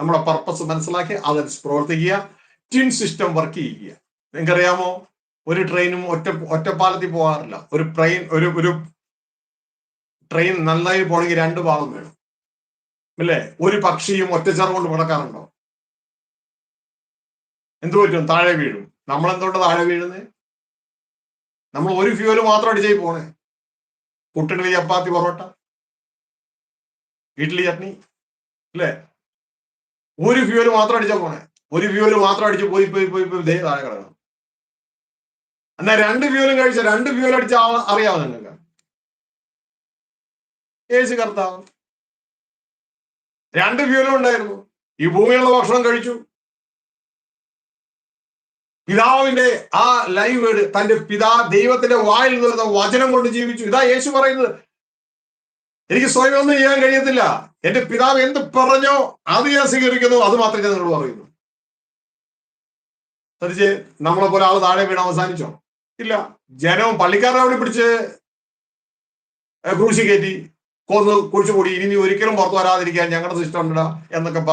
നമ്മുടെ പർപ്പസ് മനസ്സിലാക്കി അതനുസരിച്ച് പ്രവർത്തിക്കുക. ട്വിൻ സിസ്റ്റം വർക്ക് ചെയ്യുക. നിങ്ങൾക്കറിയാമോ, ഒരു ട്രെയിനും ഒറ്റപ്പാലത്തിൽ പോകാറില്ല. ഒരു ട്രെയിൻ നന്നായി പോകണമെങ്കിൽ 2 ഭാഗം വേണം, അല്ലേ? ഒരു പക്ഷിയും ഒറ്റച്ചെറ കൊണ്ട് മുടക്കാറുണ്ടോ? എന്തു പറ്റും? താഴെ വീഴും. നമ്മളെന്തുകൊണ്ട് താഴെ വീഴുന്നേ? നമ്മൾ ഒരു ഫ്യൂവല് മാത്രം അടിച്ചായി പോണേ. പുട്ടിന് ചപ്പാത്തി, പൊറോട്ട, ഇഡ്ഡലി, ചട്നി, അല്ലേ? ഒരു ഫ്യൂവല് മാത്രം അടിച്ചാ പോണേ. ഒരു ഫ്യൂവല് മാത്രം അടിച്ച് പോയി പോയി പോയി പോയി ദേ താഴെ കിടക്കണം. എന്നാൽ 2 ഫ്യൂവലും കഴിച്ച 2 ഫ്യൂവൽ അടിച്ച അറിയാമോ നിങ്ങൾക്ക്? യേശു കർത്താവ് 2 ഫ്യൂവലും ഉണ്ടായിരുന്നു. ഈ ഭൂമിയുള്ള ഭക്ഷണം കഴിച്ചു. പിതാവിന്റെ ആ ലൈവ് വേർഡ്, തന്റെ ദൈവത്തിന്റെ വായിൽ നിന്നുള്ള വചനം കൊണ്ട് ജീവിച്ചു. ഇതാ യേശു പറയുന്നത്. എനിക്ക് സ്വയം ഒന്നും ചെയ്യാൻ കഴിയത്തില്ല. എന്റെ പിതാവ് എന്ത് പറഞ്ഞോ അത് ഞാൻ സ്വീകരിക്കുന്നു, അത് മാത്രമേ ഞാൻ നിങ്ങളോട് പറയുന്നു. ശ്രദ്ധിച്ച്, നമ്മളെ പോലെ ആള് താഴെ വീണ് അവസാനിച്ചോ? ഇല്ല. ജനവും പള്ളിക്കാരെ അവിടെ പിടിച്ച് ക്രൂശി കയറ്റി കൊന്ന് കുഴിച്ചുകൂടി, ഇനി ഒരിക്കലും പുറത്തു വരാതിരിക്കാൻ ഞങ്ങളുടെ സിസ്റ്റം ഉണ്ടാ എന്നൊക്കെ